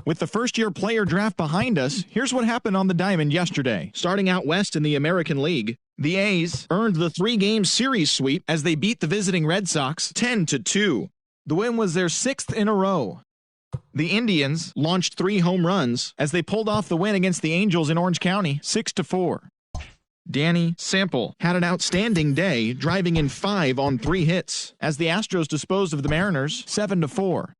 With the first-year player draft behind us, here's what happened on the diamond yesterday. Starting out west in the American League, the A's earned the 3-game series sweep as they beat the visiting Red Sox 10-2. The win was their 6th in a row. The Indians launched 3 home runs as they pulled off the win against the Angels in Orange County 6-4. Danny Sample had an outstanding day, driving in 5 on 3 hits as the Astros disposed of the Mariners 7-4.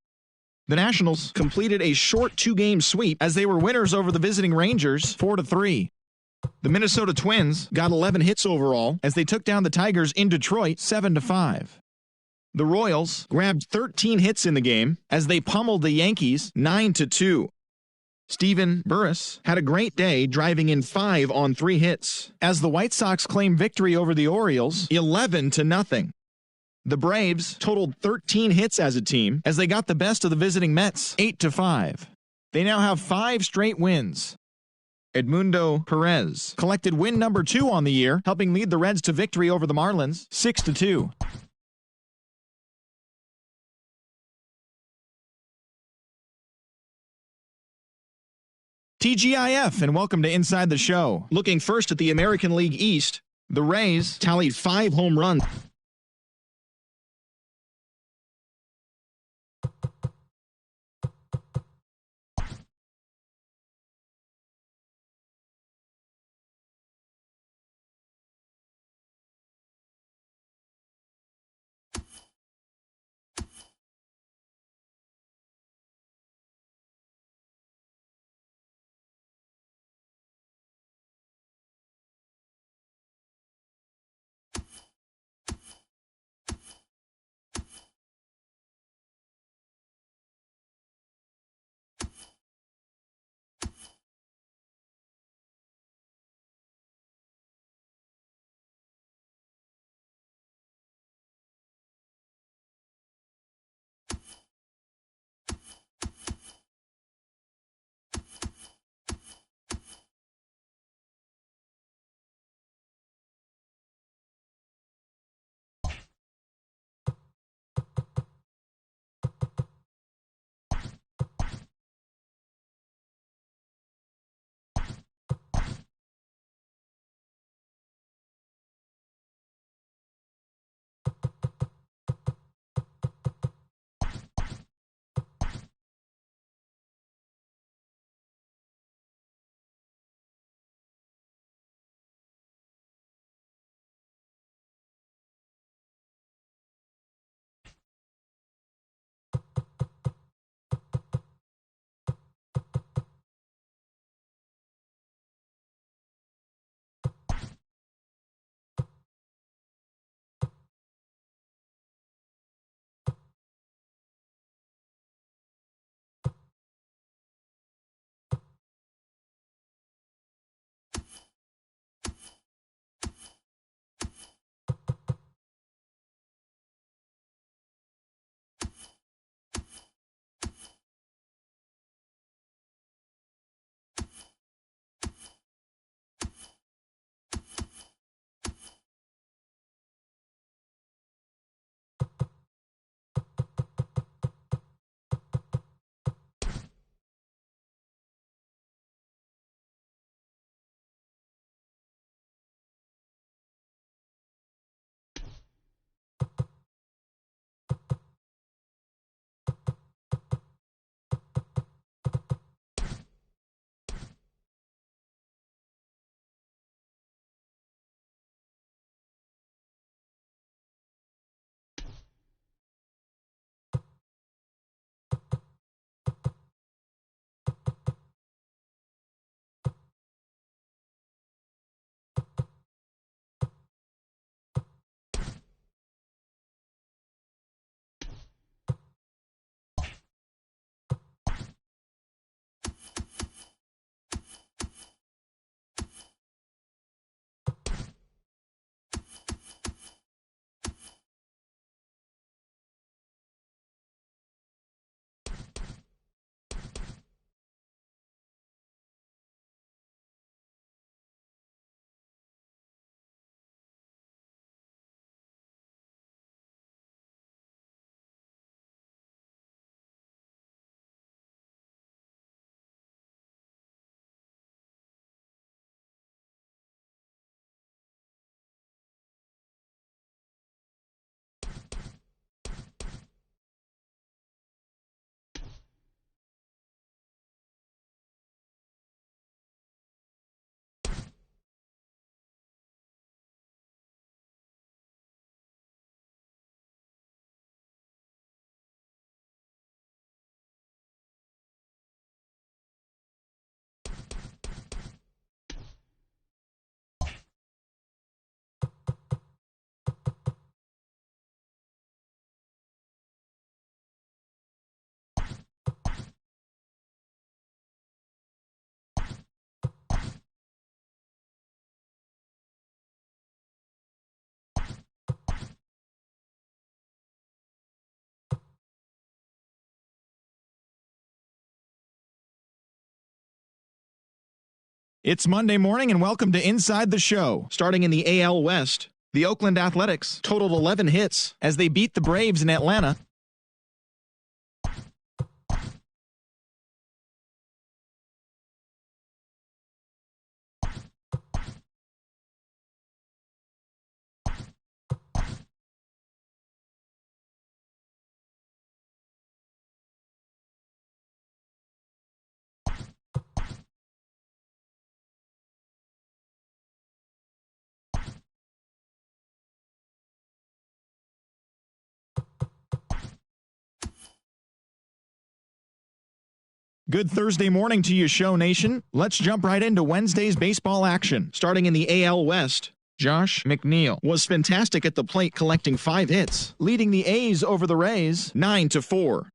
The Nationals completed a short 2-game sweep as they were winners over the visiting Rangers 4-3. The Minnesota Twins got 11 hits overall as they took down the Tigers in Detroit 7-5. The Royals grabbed 13 hits in the game as they pummeled the Yankees 9-2. Steven Burris had a great day, driving in 5 on 3 hits as the White Sox claimed victory over the Orioles 11-0. The Braves totaled 13 hits as a team as they got the best of the visiting Mets 8-5. They now have 5 straight wins. Edmundo Perez collected win number 2 on the year, helping lead the Reds to victory over the Marlins 6-2. TGIF, and welcome to Inside the Show. Looking first at the American League East, the Rays tallied 5 home runs. It's Monday morning and welcome to Inside the Show. Starting in the AL West, the Oakland Athletics totaled 11 hits as they beat the Braves in Atlanta. Good Thursday morning to you, Show Nation. Let's jump right into Wednesday's baseball action. Starting in the AL West, Josh McNeil was fantastic at the plate, collecting 5 hits, leading the A's over the Rays 9-4.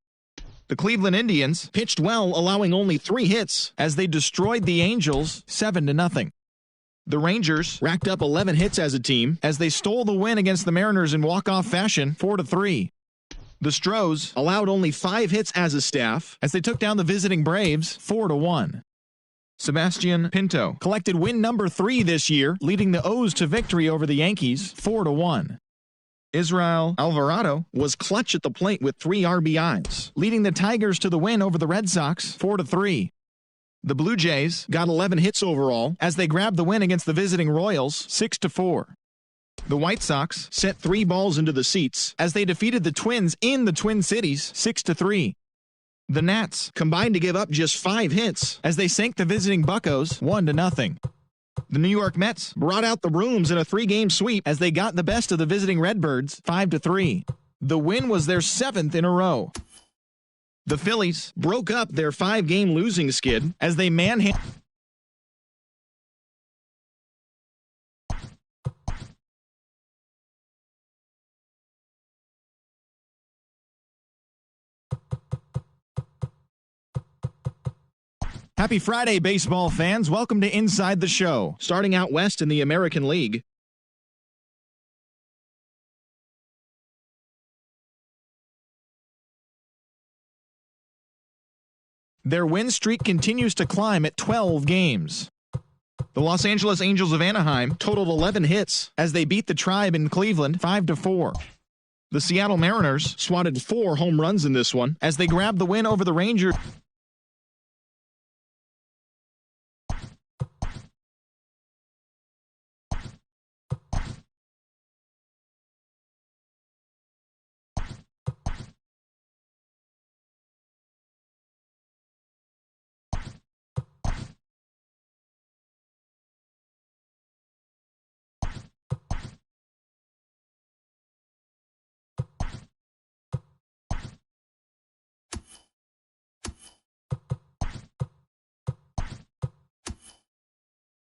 The Cleveland Indians pitched well, allowing only 3 hits as they destroyed the Angels 7-0. The Rangers racked up 11 hits as a team as they stole the win against the Mariners in walk-off fashion 4-3. The Stros allowed only 5 hits as a staff as they took down the visiting Braves 4-1. Sebastian Pinto collected win number 3 this year, leading the O's to victory over the Yankees 4-1. Israel Alvarado was clutch at the plate with 3 RBIs, leading the Tigers to the win over the Red Sox 4-3. The Blue Jays got 11 hits overall as they grabbed the win against the visiting Royals 6-4. The White Sox sent 3 balls into the seats as they defeated the Twins in the Twin Cities 6-3. The Nats combined to give up just 5 hits as they sank the visiting Buccos 1-0. The New York Mets brought out the brooms in a 3-game sweep as they got the best of the visiting Redbirds 5-3. The win was their 7th in a row. The Phillies broke up their 5-game losing skid as they manhandled. Happy Friday, baseball fans. Welcome to Inside the Show. Starting out west in the American League, their win streak continues to climb at 12 games. The Los Angeles Angels of Anaheim totaled 11 hits as they beat the Tribe in Cleveland 5-4. The Seattle Mariners swatted 4 home runs in this one as they grabbed the win over the Rangers.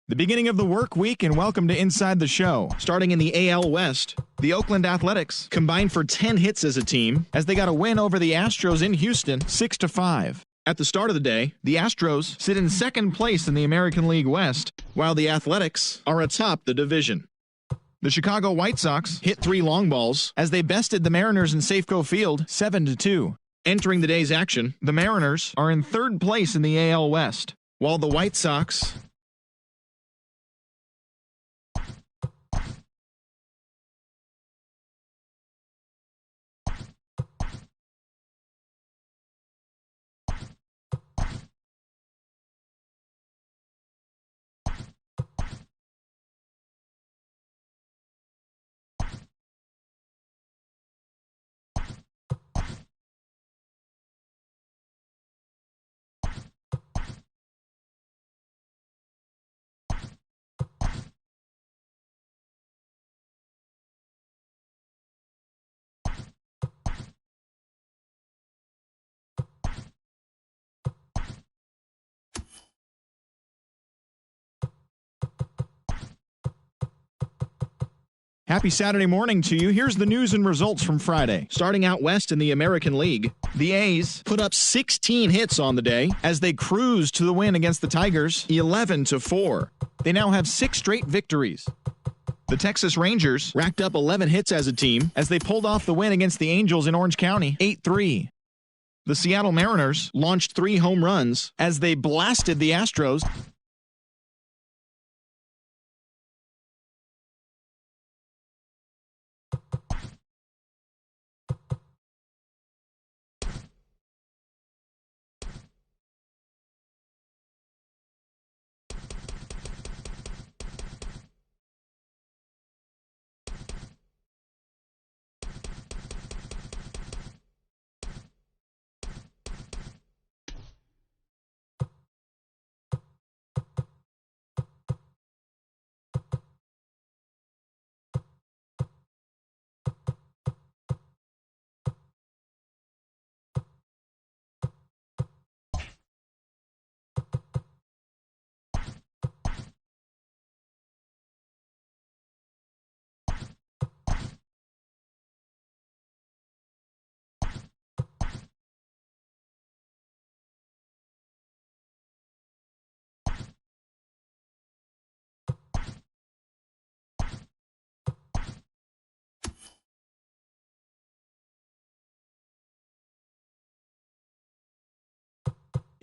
The beginning of the work week, and welcome to Inside the Show. Starting in the AL West, the Oakland Athletics combined for 10 hits as a team as they got a win over the Astros in Houston 6-5. At the start of the day, the Astros sit in second place in the American League West, while the Athletics are atop the division. The Chicago White Sox hit 3 long balls as they bested the Mariners in Safeco Field 7-2. Entering the day's action, the Mariners are in third place in the AL West, while the White Sox Happy Saturday morning to you. Here's the news and results from Friday. Starting out west in the American League, the A's put up 16 hits on the day as they cruised to the win against the Tigers 11-4. They now have 6 straight victories. The Texas Rangers racked up 11 hits as a team as they pulled off the win against the Angels in Orange County 8-3. The Seattle Mariners launched 3 home runs as they blasted the Astros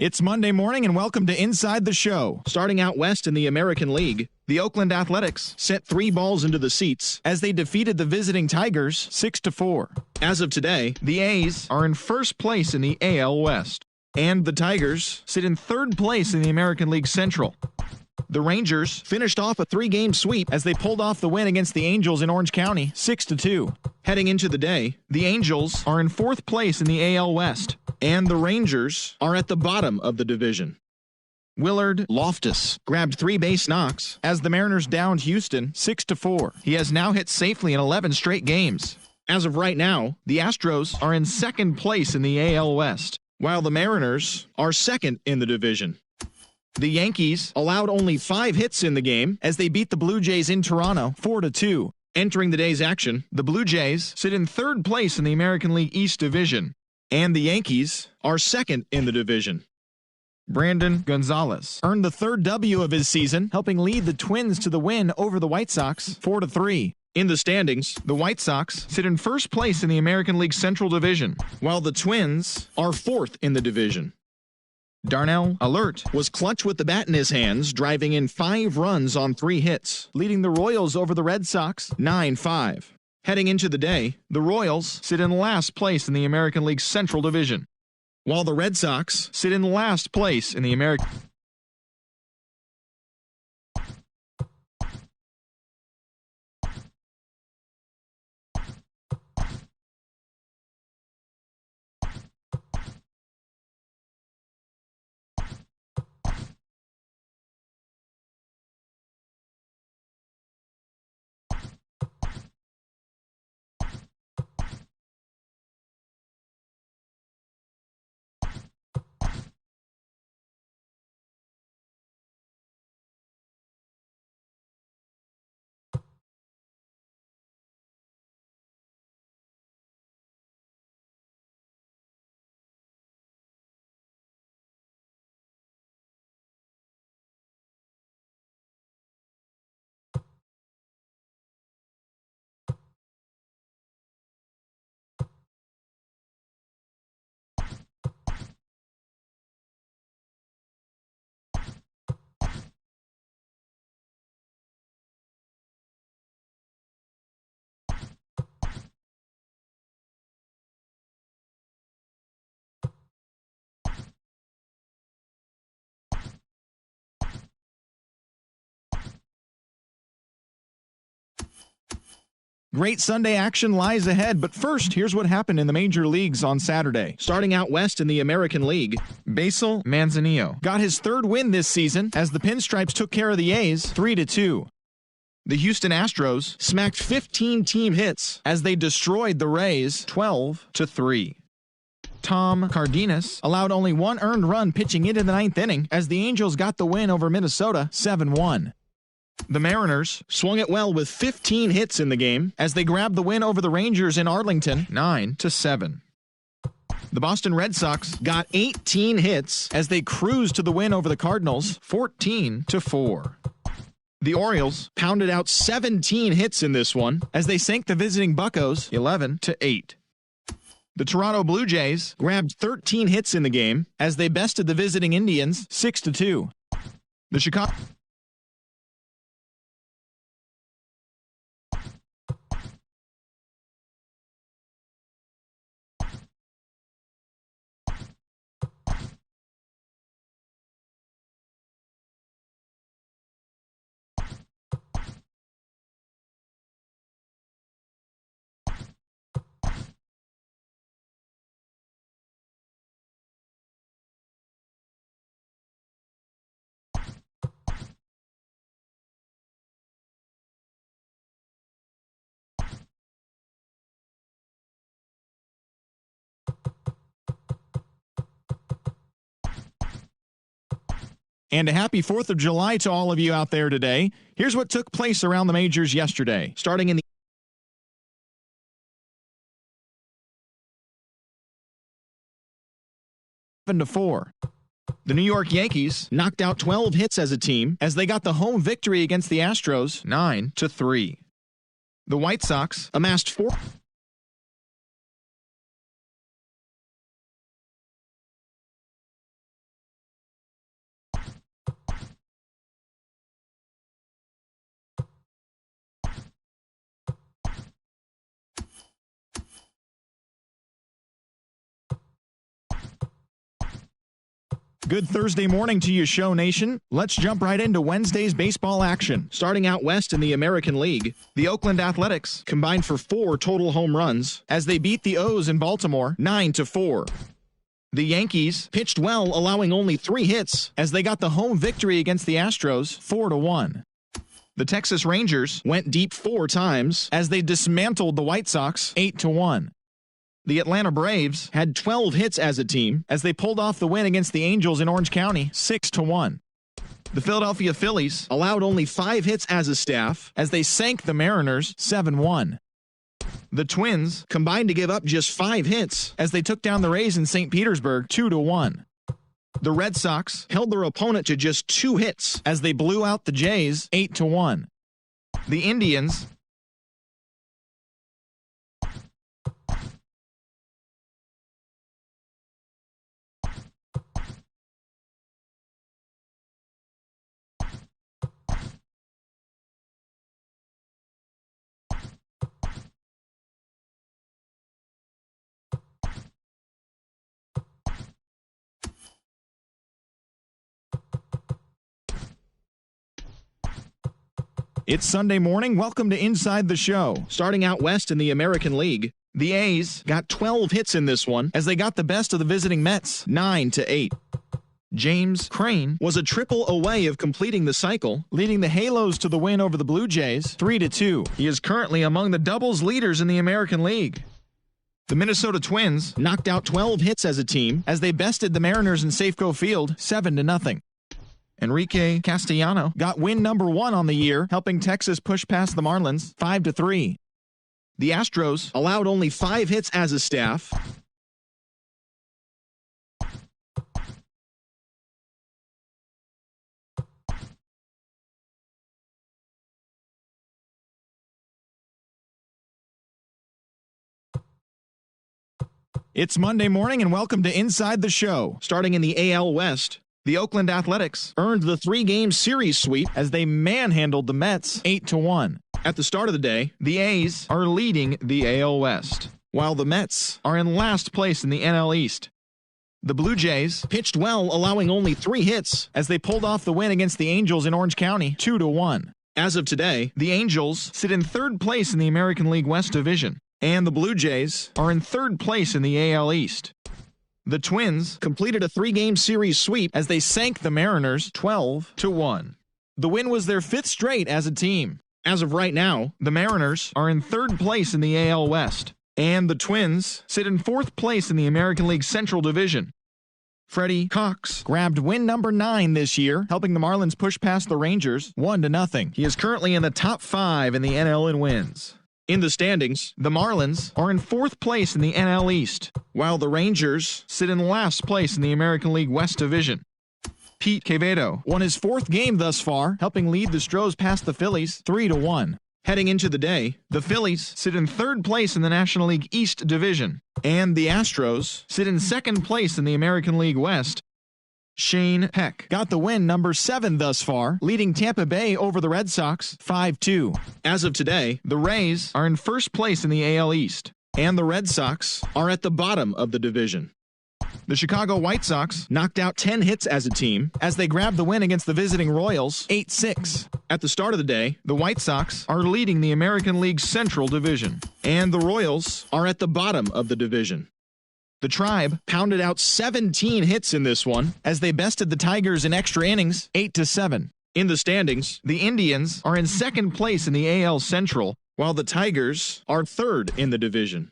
It's Monday morning and welcome to Inside the Show. Starting out west in the American League, the Oakland Athletics sent 3 balls into the seats as they defeated the visiting Tigers 6-4. As of today, the A's are in first place in the AL West, and the Tigers sit in third place in the American League Central. The Rangers finished off a 3-game sweep as they pulled off the win against the Angels in Orange County 6-2. Heading into the day, the Angels are in fourth place in the AL West, and the Rangers are at the bottom of the division. Willard Loftus grabbed 3 base knocks as the Mariners downed Houston 6-4. He has now hit safely in 11 straight games. As of right now, the Astros are in second place in the AL West, while the Mariners are second in the division. The Yankees allowed only 5 hits in the game as they beat the Blue Jays in Toronto 4-2. Entering the day's action, the Blue Jays sit in third place in the American League East Division, and the Yankees are second in the division. Brandon Gonzalez earned the 3rd W of his season, helping lead the Twins to the win over the White Sox 4-3. In the standings, the White Sox sit in first place in the American League Central Division, while the Twins are 4th in the division. Darnell Alert was clutch with the bat in his hands, driving in 5 runs on 3 hits, leading the Royals over the Red Sox 9-5. Heading into the day, the Royals sit in last place in the American League Central Division, while the Red Sox sit in last place in the American... Great Sunday action lies ahead, but first, here's what happened in the major leagues on Saturday. Starting out west in the American League, Basil Manzanillo got his 3rd win this season as the Pinstripes took care of the A's 3-2. The Houston Astros smacked 15 team hits as they destroyed the Rays 12-3. Tom Cardenas allowed only 1 earned run pitching into the 9th inning as the Angels got the win over Minnesota 7-1. The Mariners swung it well with 15 hits in the game as they grabbed the win over the Rangers in Arlington 9-7. The Boston Red Sox got 18 hits as they cruised to the win over the Cardinals 14-4. The Orioles pounded out 17 hits in this one as they sank the visiting Buccos 11-8. The Toronto Blue Jays grabbed 13 hits in the game as they bested the visiting Indians 6-2. The Chicago And a happy 4th of July to all of you out there today. Here's what took place around the majors yesterday. Starting in the 7-4. The New York Yankees knocked out 12 hits as a team as they got the home victory against the Astros 9-3. The White Sox amassed 4 Good Thursday morning to you, Show Nation. Let's jump right into Wednesday's baseball action. Starting out west in the American League, the Oakland Athletics combined for 4 total home runs as they beat the O's in Baltimore 9-4. The Yankees pitched well, allowing only 3 hits as they got the home victory against the Astros 4-1. The Texas Rangers went deep 4 times as they dismantled the White Sox 8-1. The Atlanta Braves had 12 hits as a team as they pulled off the win against the Angels in Orange County 6-1. The Philadelphia Phillies allowed only 5 hits as a staff as they sank the Mariners 7-1. The Twins combined to give up just 5 hits as they took down the Rays in St. Petersburg 2-1. The Red Sox held their opponent to just 2 hits as they blew out the Jays 8-1. The Indians It's Sunday morning. Welcome to Inside the Show. Starting out west in the American League, the A's got 12 hits in this one as they got the best of the visiting Mets 9-8. James Crane was a triple away of completing the cycle, leading the Halos to the win over the Blue Jays 3-2. He is currently among the doubles leaders in the American League. The Minnesota Twins knocked out 12 hits as a team as they bested the Mariners in Safeco Field 7-0. Enrique Castellano got win number 1 on the year, helping Texas push past the Marlins 5-3. The Astros allowed only 5 hits as a staff. It's Monday morning and welcome to Inside the Show. Starting in the AL West, the Oakland Athletics earned the 3-game series sweep as they manhandled the Mets 8-1. At the start of the day, the A's are leading the AL West, while the Mets are in last place in the NL East. The Blue Jays pitched well, allowing only 3 hits as they pulled off the win against the Angels in Orange County 2-1. As of today, the Angels sit in 3rd place in the American League West Division, and the Blue Jays are in 3rd place in the AL East. The Twins completed a 3-game series sweep as they sank the Mariners 12-1. The win was their 5th straight as a team. As of right now, the Mariners are in 3rd place in the AL West, and the Twins sit in 4th place in the American League Central Division. Freddie Cox grabbed win number 9 this year, helping the Marlins push past the Rangers 1-0. He is currently in the top 5 in the NL in wins. In the standings, the Marlins are in 4th place in the NL East, while the Rangers sit in last place in the American League West Division. Pete Quevedo won his 4th game thus far, helping lead the Stros past the Phillies 3-1. Heading into the day, the Phillies sit in 3rd place in the National League East Division, and the Astros sit in 2nd place in the American League West. Shane Peck got the win number 7 thus far, leading Tampa Bay over the Red Sox 5-2. As of today, the Rays are in 1st place in the AL East, and the Red Sox are at the bottom of the division. The Chicago White Sox knocked out 10 hits as a team as they grabbed the win against the visiting Royals 8-6. At the start of the day, the White Sox are leading the American League Central Division, and the Royals are at the bottom of the division. The Tribe pounded out 17 hits in this one as they bested the Tigers in extra innings 8-7. In the standings, the Indians are in 2nd place in the AL Central, while the Tigers are 3rd in the division.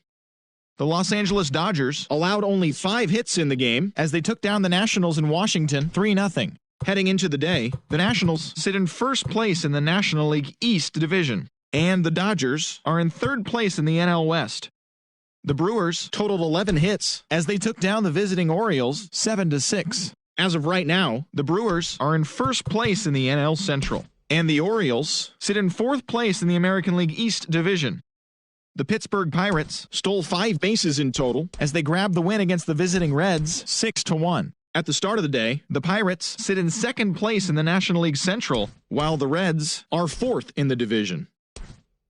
The Los Angeles Dodgers allowed only 5 hits in the game as they took down the Nationals in Washington 3-0. Heading into the day, the Nationals sit in 1st place in the National League East Division, and the Dodgers are in 3rd place in the NL West. The Brewers totaled 11 hits as they took down the visiting Orioles 7-6. As of right now, the Brewers are in 1st place in the NL Central, and the Orioles sit in 4th place in the American League East Division. The Pittsburgh Pirates stole 5 bases in total as they grabbed the win against the visiting Reds 6-1. At the start of the day, the Pirates sit in 2nd place in the National League Central, while the Reds are 4th in the division.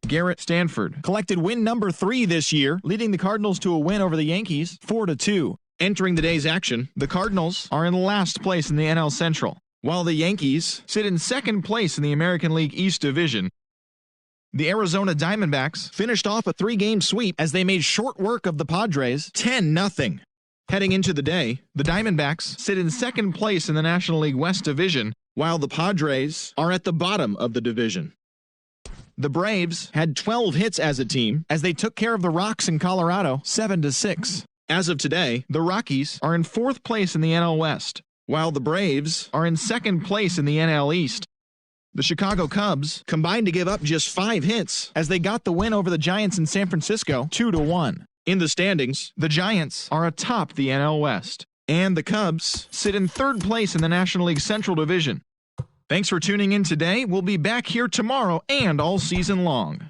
Garrett Stanford collected win number 3 this year, leading the Cardinals to a win over the Yankees 4-2. Entering the day's action, the Cardinals are in last place in the NL Central, while the Yankees sit in second place in the American League East Division. The Arizona Diamondbacks finished off a 3-game sweep as they made short work of the Padres 10-0. Heading into the day, the Diamondbacks sit in second place in the National League West Division, while the Padres are at the bottom of the division. The Braves had 12 hits as a team as they took care of the Rocks in Colorado 7-6. As of today, the Rockies are in fourth place in the NL West, while the Braves are in second place in the NL East. The Chicago Cubs combined to give up just 5 hits as they got the win over the Giants in San Francisco 2-1. In the standings, the Giants are atop the NL West, and the Cubs sit in third place in the National League Central Division. Thanks for tuning in today. We'll be back here tomorrow and all season long.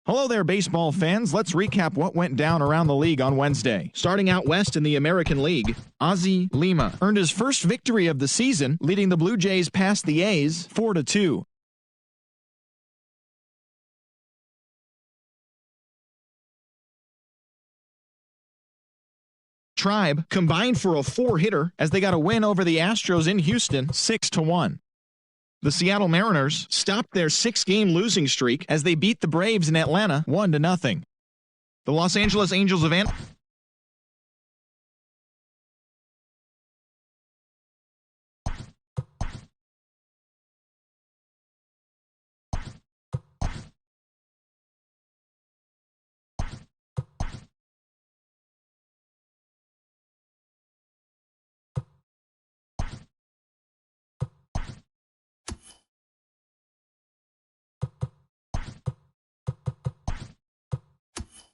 Hello there, baseball fans. Let's recap what went down around the league on Wednesday. Starting out west in the American League, Ozzie Lima earned his first victory of the season, leading the Blue Jays past the A's 4-2. Tribe combined for a 4-hitter as they got a win over the Astros in Houston 6-1. The Seattle Mariners stopped their 6-game losing streak as they beat the Braves in Atlanta 1-0. The Los Angeles Angels of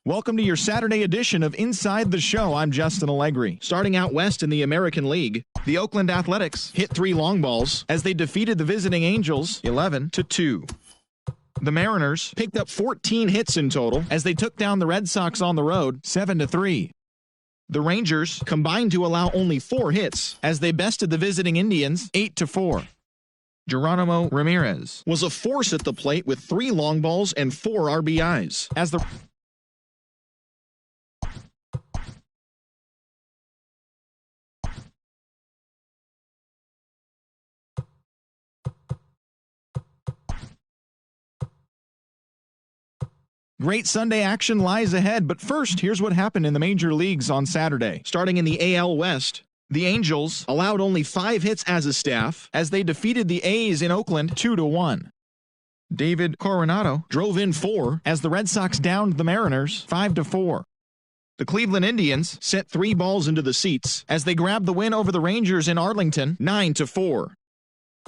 Welcome to your Saturday edition of Inside the Show. I'm Justin Allegri. Starting out west in the American League, the Oakland Athletics hit 3 long balls as they defeated the visiting Angels 11-2. The Mariners picked up 14 hits in total as they took down the Red Sox on the road 7-3. The Rangers combined to allow only 4 hits as they bested the visiting Indians 8-4. Geronimo Ramirez was a force at the plate with 3 long balls and 4 RBIs as the Great Sunday action lies ahead, but first, here's what happened in the major leagues on Saturday. Starting in the AL West, the Angels allowed only 5 hits as a staff as they defeated the A's in Oakland 2-1. David Coronado drove in 4 as the Red Sox downed the Mariners 5-4. The Cleveland Indians sent 3 balls into the seats as they grabbed the win over the Rangers in Arlington 9-4.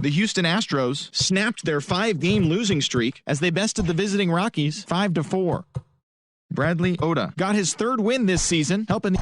The Houston Astros snapped their 5-game losing streak as they bested the visiting Rockies 5-4. Bradley Oda got his 3rd win this season, helping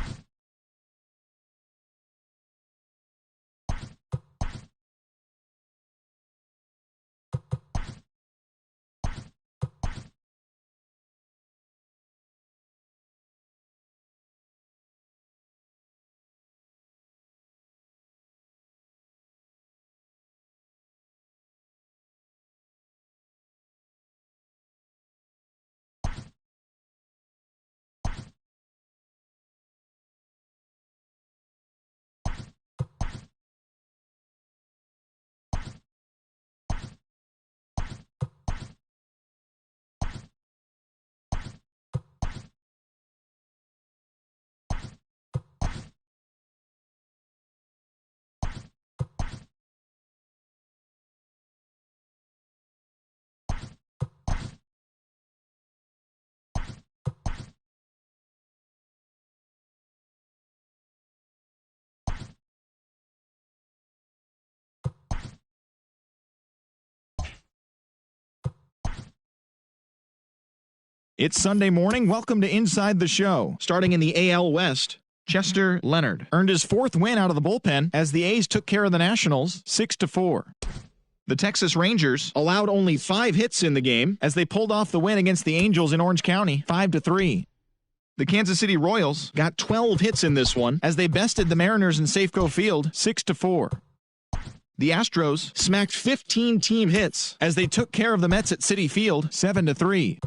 It's Sunday morning. Welcome to Inside the Show. Starting in the AL West, Chester Leonard earned his 4th win out of the bullpen as the A's took care of the Nationals 6-4. The Texas Rangers allowed only 5 hits in the game as they pulled off the win against the Angels in Orange County 5-3. The Kansas City Royals got 12 hits in this one as they bested the Mariners in Safeco Field 6-4. The Astros smacked 15 team hits as they took care of the Mets at Citi Field 7-3.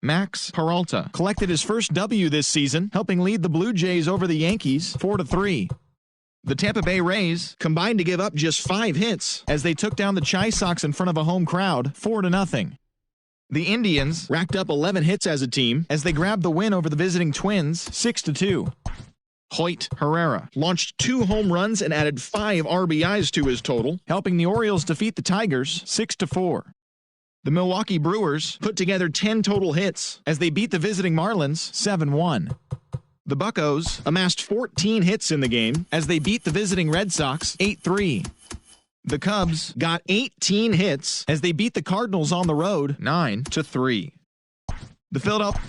Max Peralta collected his first W this season, helping lead the Blue Jays over the Yankees 4-3. The Tampa Bay Rays combined to give up just 5 hits as they took down the Chi Sox in front of a home crowd 4-0. The Indians racked up 11 hits as a team as they grabbed the win over the visiting Twins 6-2. Hoyt Herrera launched 2 home runs and added 5 RBIs to his total, helping the Orioles defeat the Tigers 6-4. The Milwaukee Brewers put together 10 total hits as they beat the visiting Marlins 7-1. The Buccos amassed 14 hits in the game as they beat the visiting Red Sox 8-3. The Cubs got 18 hits as they beat the Cardinals on the road 9-3. The Philadelphia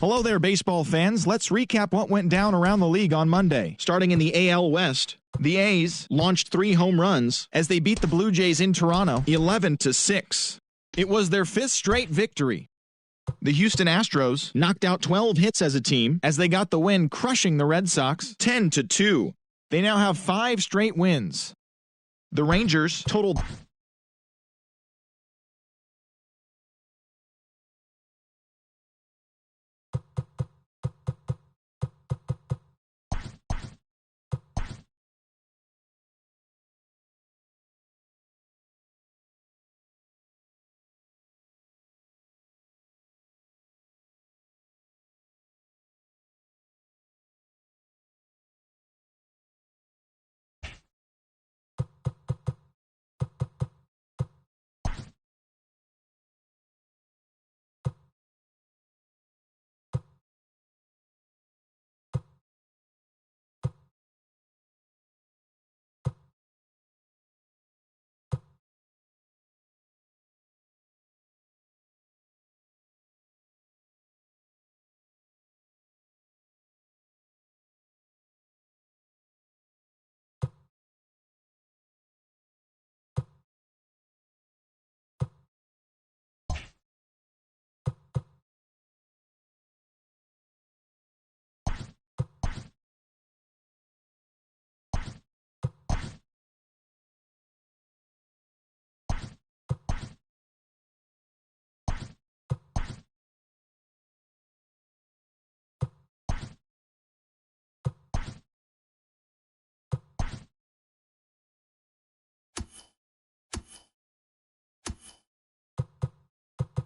Hello there, baseball fans. Let's recap what went down around the league on Monday. Starting in the AL West, the A's launched 3 home runs as they beat the Blue Jays in Toronto 11-6. It was their 5th straight victory. The Houston Astros knocked out 12 hits as a team as they got the win, crushing the Red Sox 10-2. They now have 5 straight wins. The Rangers totaled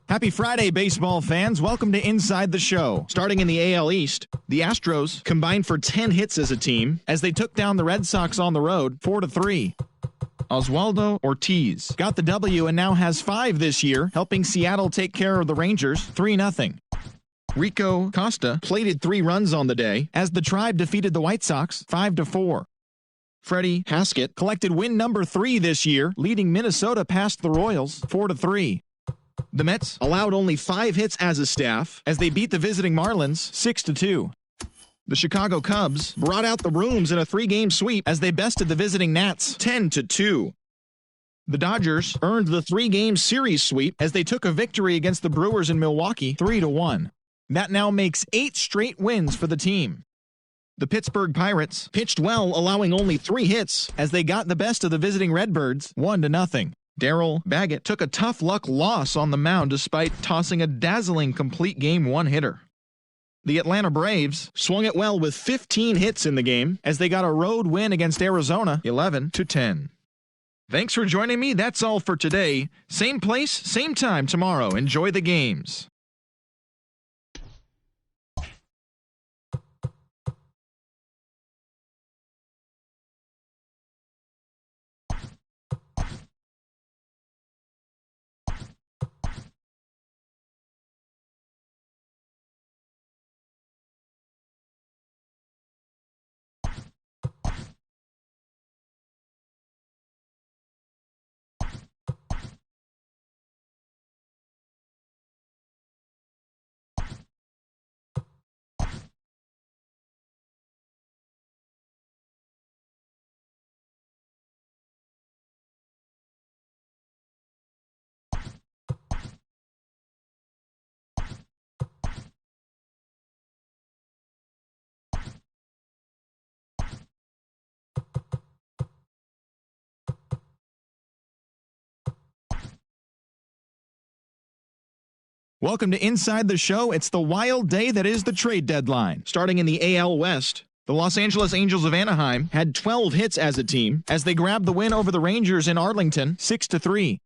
Happy Friday, baseball fans. Welcome to Inside the Show. Starting in the AL East, the Astros combined for 10 hits as a team as they took down the Red Sox on the road 4-3. Oswaldo Ortiz got the W and now has 5 this year, helping Seattle take care of the Rangers 3-0. Rico Costa plated 3 runs on the day as the Tribe defeated the White Sox 5-4. Freddie Haskett collected win number 3 this year, leading Minnesota past the Royals 4-3. The Mets allowed only 5 hits as a staff as they beat the visiting Marlins 6-2. The Chicago Cubs brought out the rooms in a 3-game sweep as they bested the visiting Nats 10-2. The Dodgers earned the 3-game series sweep as they took a victory against the Brewers in Milwaukee 3-1. That now makes 8 straight wins for the team. The Pittsburgh Pirates pitched well, allowing only 3 hits as they got the best of the visiting Redbirds 1-0. Darryl Baggett took a tough luck loss on the mound despite tossing a dazzling complete game 1-hitter. The Atlanta Braves swung it well with 15 hits in the game as they got a road win against Arizona 11-10. Thanks for joining me. That's all for today. Same place, same time tomorrow. Enjoy the games. Welcome to Inside the Show. It's the wild day that is the trade deadline. Starting in the AL West, the Los Angeles Angels of Anaheim had 12 hits as a team as they grabbed the win over the Rangers in Arlington 6-3.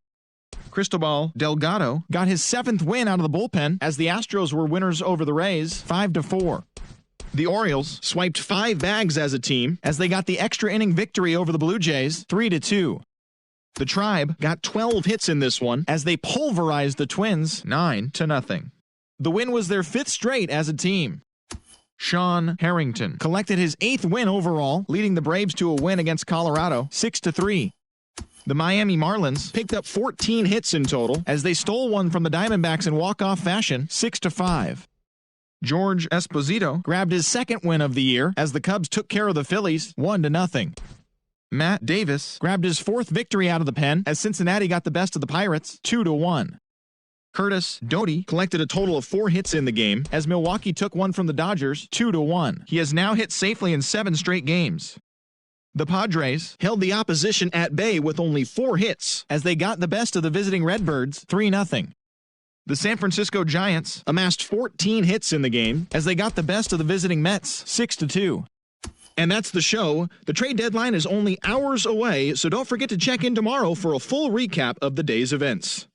Cristobal Delgado got his 7th win out of the bullpen as the Astros were winners over the Rays 5-4. The Orioles swiped 5 bags as a team as they got the extra inning victory over the Blue Jays 3-2. The Tribe got 12 hits in this one as they pulverized the Twins 9-0. The win was their 5th straight as a team. Sean Harrington collected his 8th win overall, leading the Braves to a win against Colorado 6-3. The Miami Marlins picked up 14 hits in total as they stole one from the Diamondbacks in walk-off fashion 6-5. George Esposito grabbed his second win of the year as the Cubs took care of the Phillies 1-0. Matt Davis grabbed his fourth victory out of the pen as Cincinnati got the best of the Pirates 2-1. Curtis Doty collected a total of 4 hits in the game as Milwaukee took one from the Dodgers 2-1. He has now hit safely in 7 straight games. The Padres held the opposition at bay with only 4 hits as they got the best of the visiting Redbirds 3-0. The San Francisco Giants amassed 14 hits in the game as they got the best of the visiting Mets 6-2. And that's the show. The trade deadline is only hours away, so don't forget to check in tomorrow for a full recap of the day's events.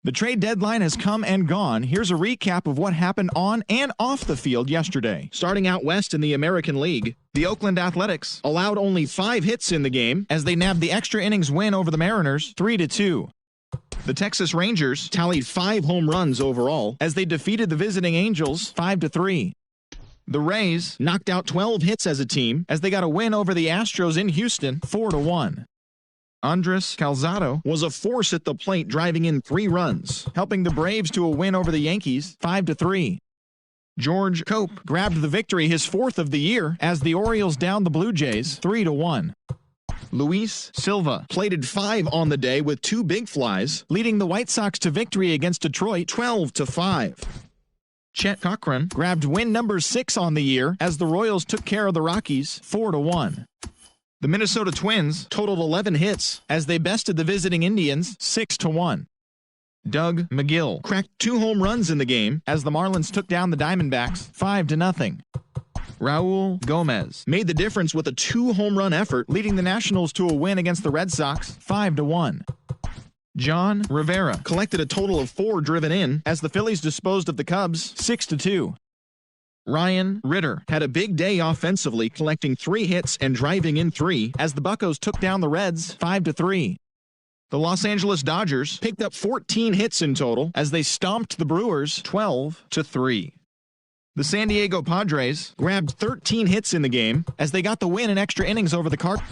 The trade deadline has come and gone. Here's a recap of what happened on and off the field yesterday. Starting out west in the American League, the Oakland Athletics allowed only 5 hits in the game as they nabbed the extra innings win over the Mariners 3-2. The Texas Rangers tallied 5 home runs overall as they defeated the visiting Angels 5-3. The Rays knocked out 12 hits as a team as they got a win over the Astros in Houston 4-1. Andres Calzado was a force at the plate, driving in 3 runs, helping the Braves to a win over the Yankees 5-3. George Cope grabbed the victory, his 4th of the year, as the Orioles downed the Blue Jays 3-1. Luis Silva plated 5 on the day with 2 big flies, leading the White Sox to victory against Detroit 12-5. Chet Cochran grabbed win number 6 on the year as the Royals took care of the Rockies 4-1. The Minnesota Twins totaled 11 hits as they bested the visiting Indians 6-1. Doug McGill cracked 2 home runs in the game as the Marlins took down the Diamondbacks 5-0. Raul Gomez made the difference with a 2 home run effort, leading the Nationals to a win against the Red Sox 5-1. John Rivera collected a total of 4 driven in as the Phillies disposed of the Cubs 6-2. Ryan Ritter had a big day offensively, collecting 3 hits and driving in 3 as the Buccos took down the Reds 5-3. The Los Angeles Dodgers picked up 14 hits in total as they stomped the Brewers 12-3. The San Diego Padres grabbed 13 hits in the game as they got the win in extra innings over the Cardinals.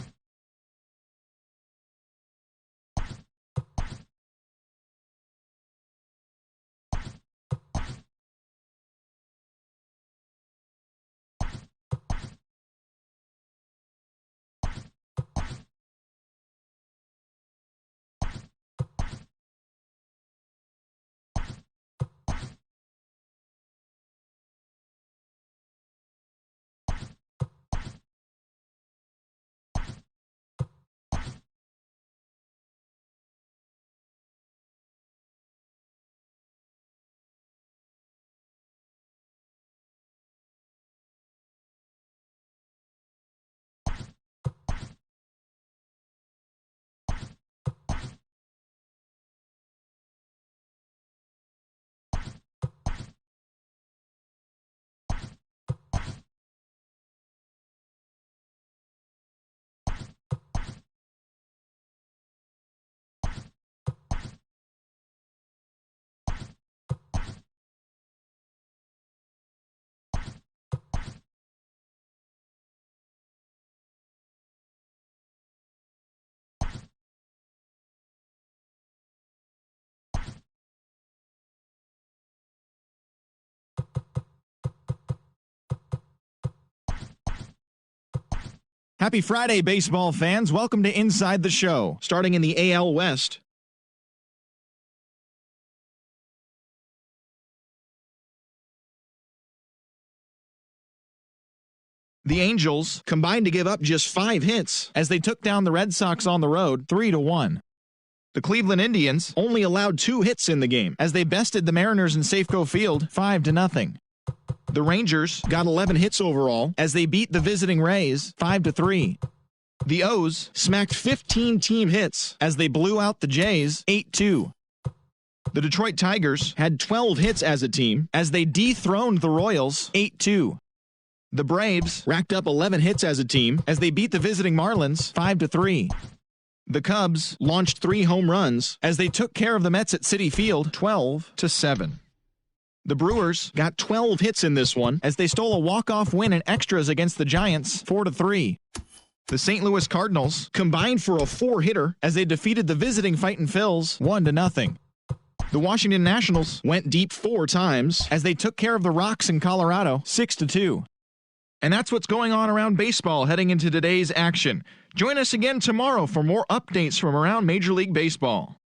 Happy Friday, baseball fans. Welcome to Inside the Show. Starting in the AL West, the Angels combined to give up just 5 hits as they took down the Red Sox on the road 3-1. The Cleveland Indians only allowed 2 hits in the game as they bested the Mariners in Safeco Field 5-0. The Rangers got 11 hits overall as they beat the visiting Rays 5-3. The O's smacked 15 team hits as they blew out the Jays 8-2. The Detroit Tigers had 12 hits as a team as they dethroned the Royals 8-2. The Braves racked up 11 hits as a team as they beat the visiting Marlins 5-3. The Cubs launched 3 home runs as they took care of the Mets at Citi Field 12-7. The Brewers got 12 hits in this one as they stole a walk-off win in extras against the Giants 4-3. The St. Louis Cardinals combined for a 4-hitter as they defeated the visiting Fightin' Phils 1-0. The Washington Nationals went deep 4 times as they took care of the Rocks in Colorado 6-2. And that's what's going on around baseball heading into today's action. Join us again tomorrow for more updates from around Major League Baseball.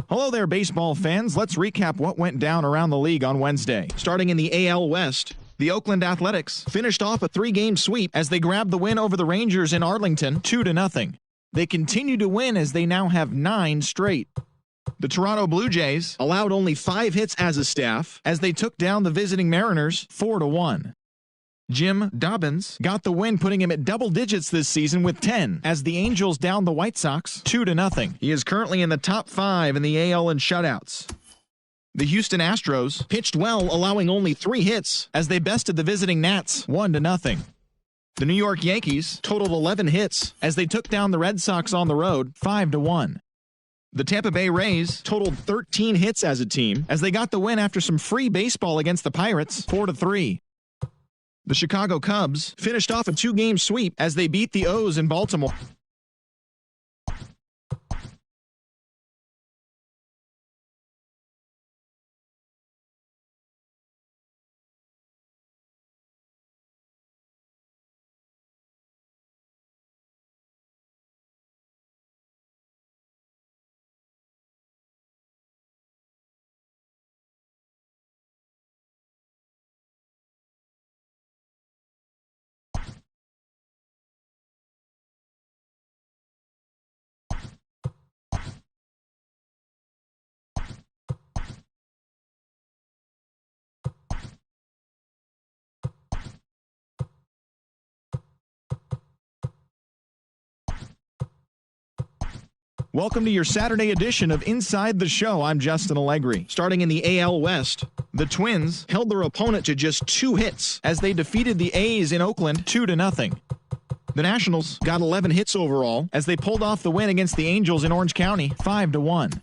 Hello there, baseball fans. Let's recap what went down around the league on Wednesday. Starting in the AL West, the Oakland Athletics finished off a 3-game sweep as they grabbed the win over the Rangers in Arlington 2-0. They continue to win as they now have 9 straight. The Toronto Blue Jays allowed only 5 hits as a staff as they took down the visiting Mariners 4-1. Jim Dobbins got the win, putting him at double digits this season with 10 as the Angels downed the White Sox 2-0. He is currently in the top 5 in the AL in shutouts. The Houston Astros pitched well, allowing only 3 hits as they bested the visiting Nats 1-0. The New York Yankees totaled 11 hits as they took down the Red Sox on the road 5-1. The Tampa Bay Rays totaled 13 hits as a team as they got the win after some free baseball against the Pirates 4-3. The Chicago Cubs finished off a 2-game sweep as they beat the O's in Baltimore. Welcome to your Saturday edition of Inside the Show. I'm Justin Allegri. Starting in the AL West, the Twins held their opponent to just 2 hits as they defeated the A's in Oakland 2-0. The Nationals got 11 hits overall as they pulled off the win against the Angels in Orange County 5-1.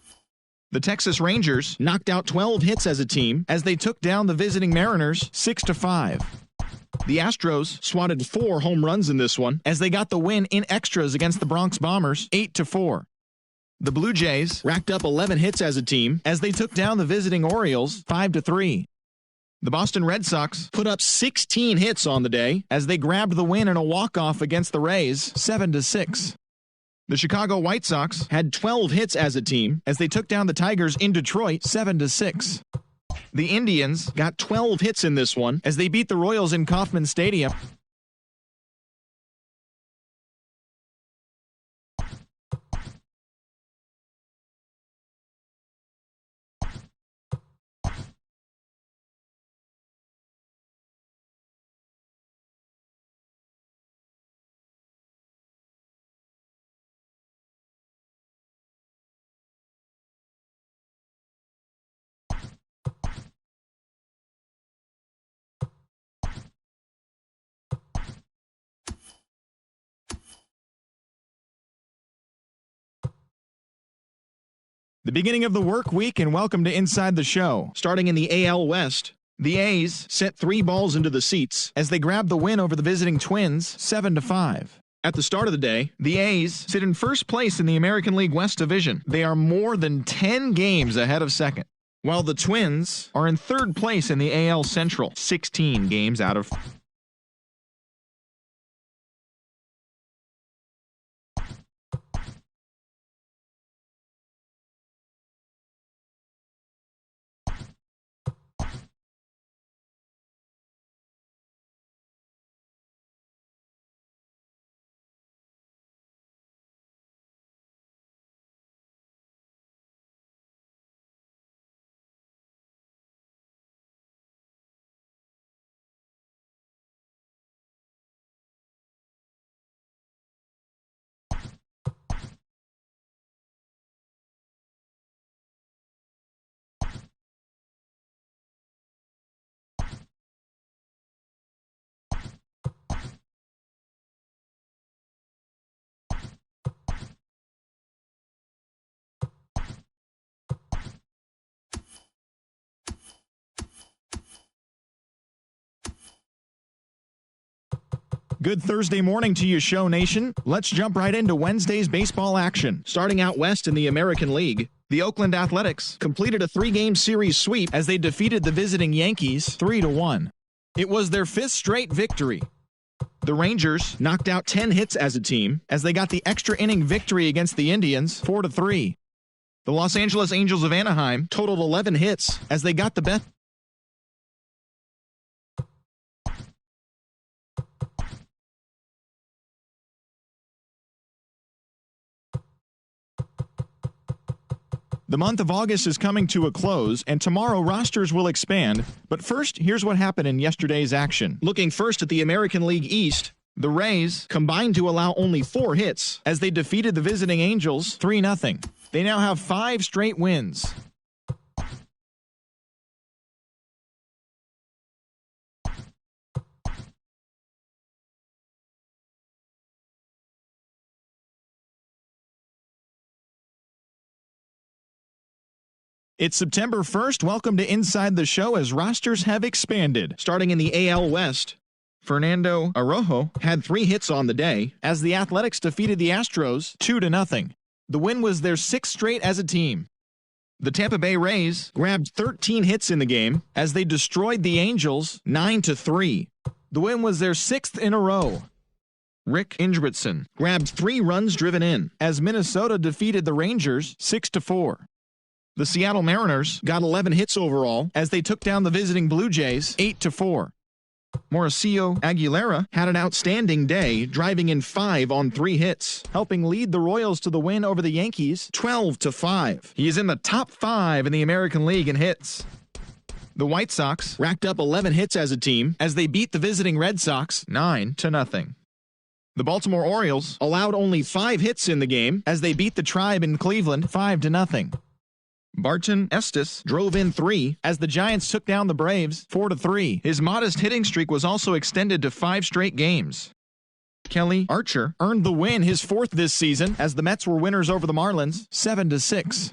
The Texas Rangers knocked out 12 hits as a team as they took down the visiting Mariners 6-5. The Astros swatted 4 home runs in this one as they got the win in extras against the Bronx Bombers 8-4. The Blue Jays racked up 11 hits as a team as they took down the visiting Orioles 5-3. The Boston Red Sox put up 16 hits on the day as they grabbed the win in a walk-off against the Rays 7-6. The Chicago White Sox had 12 hits as a team as they took down the Tigers in Detroit 7-6. The Indians got 12 hits in this one as they beat the Royals in Kauffman Stadium. The beginning of the work week, and welcome to Inside the Show. Starting in the AL West, the A's sent 3 balls into the seats as they grabbed the win over the visiting Twins 7-5. At the start of the day, the A's sit in first place in the American League West Division. They are more than 10 games ahead of second, while the Twins are in third place in the AL Central, 16 games out of Good Thursday morning to you, Show Nation. Let's jump right into Wednesday's baseball action. Starting out west in the American League, the Oakland Athletics completed a 3-game series sweep as they defeated the visiting Yankees 3-1. It was their 5th straight victory. The Rangers knocked out 10 hits as a team as they got the extra inning victory against the Indians 4-3. The Los Angeles Angels of Anaheim totaled 11 hits as they got the best. The month of August is coming to a close, and tomorrow rosters will expand. But first, here's what happened in yesterday's action. Looking first at the American League East, the Rays combined to allow only 4 hits as they defeated the visiting Angels 3-0. They now have 5 straight wins. It's September 1st. Welcome to Inside the Show as rosters have expanded. Starting in the AL West, Fernando Arroyo had 3 hits on the day as the Athletics defeated the Astros 2-0. The win was their 6th straight as a team. The Tampa Bay Rays grabbed 13 hits in the game as they destroyed the Angels 9-3. The win was their 6th in a row. Rick Ingebrigtsen grabbed 3 runs driven in as Minnesota defeated the Rangers 6-4. The Seattle Mariners got 11 hits overall as they took down the visiting Blue Jays 8-4. Mauricio Aguilera had an outstanding day, driving in 5 on 3 hits, helping lead the Royals to the win over the Yankees 12-5. He is in the top 5 in the American League in hits. The White Sox racked up 11 hits as a team as they beat the visiting Red Sox 9-0. The Baltimore Orioles allowed only 5 hits in the game as they beat the Tribe in Cleveland 5-0. Barton Estes drove in 3 as the Giants took down the Braves 4-3. His modest hitting streak was also extended to 5 straight games. Kelly Archer earned the win, his 4th this season, as the Mets were winners over the Marlins 7-6.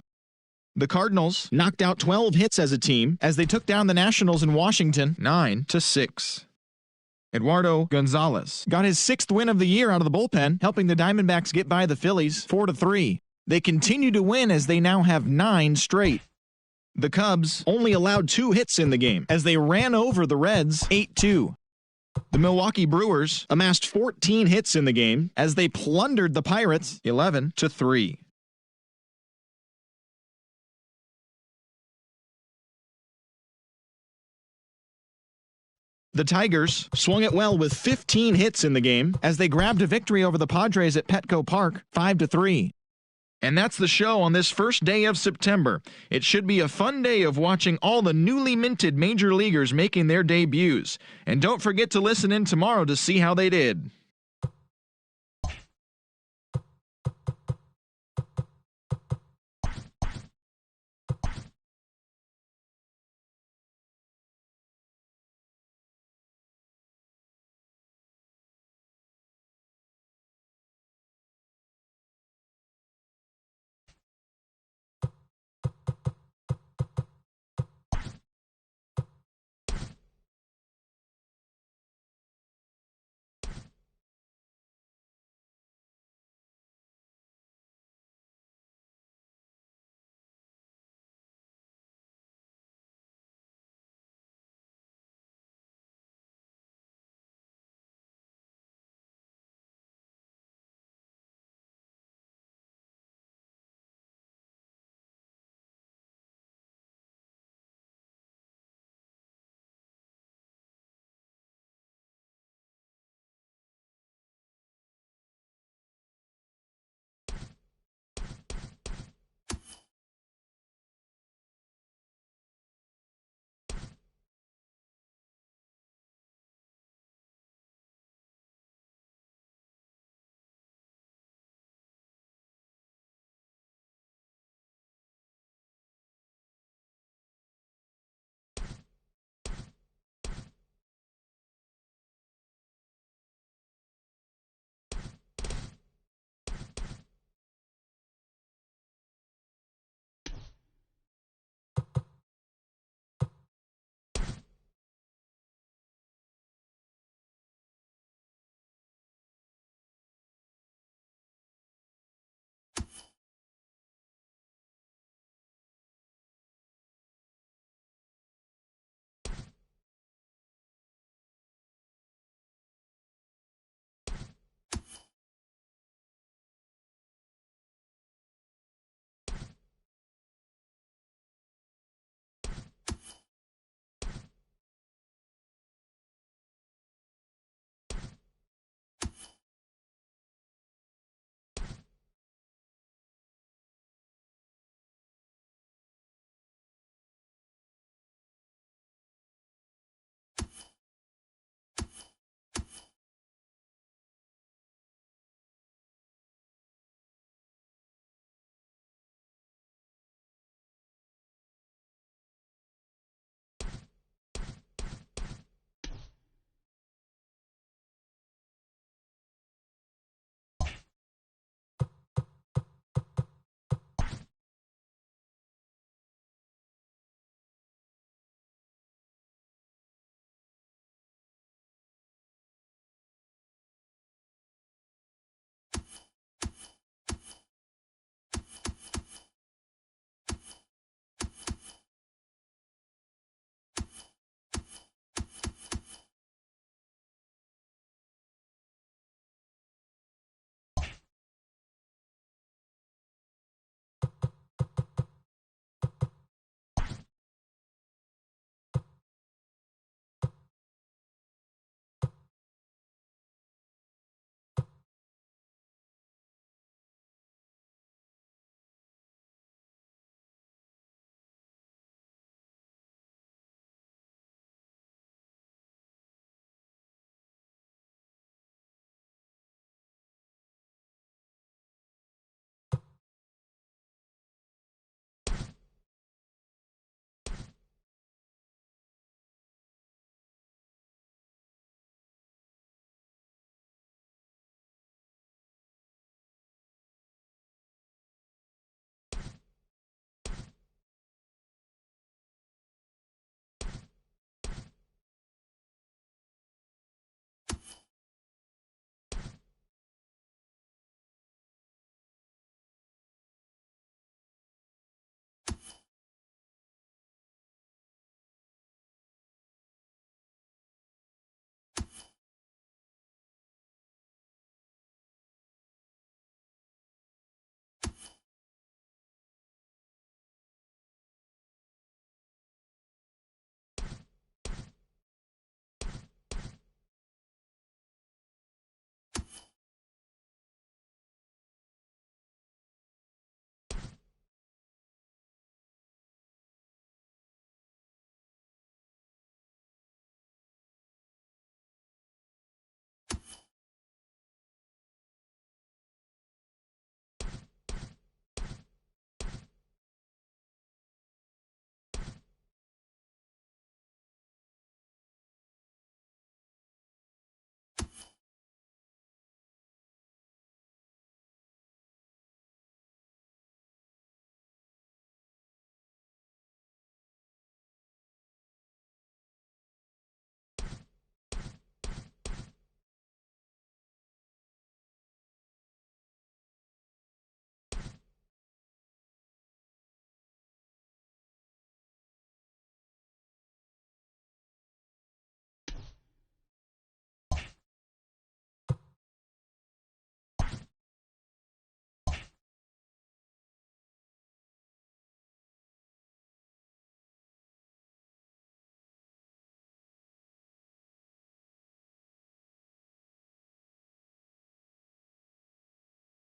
The Cardinals knocked out 12 hits as a team as they took down the Nationals in Washington 9-6. Eduardo Gonzalez got his 6th win of the year out of the bullpen, helping the Diamondbacks get by the Phillies 4-3. They continue to win as they now have 9 straight. The Cubs only allowed 2 hits in the game as they ran over the Reds 8-2. The Milwaukee Brewers amassed 14 hits in the game as they plundered the Pirates 11-3. The Tigers swung it well with 15 hits in the game as they grabbed a victory over the Padres at Petco Park 5-3. And that's the show on this first day of September. It should be a fun day of watching all the newly minted major leaguers making their debuts. And don't forget to listen in tomorrow to see how they did.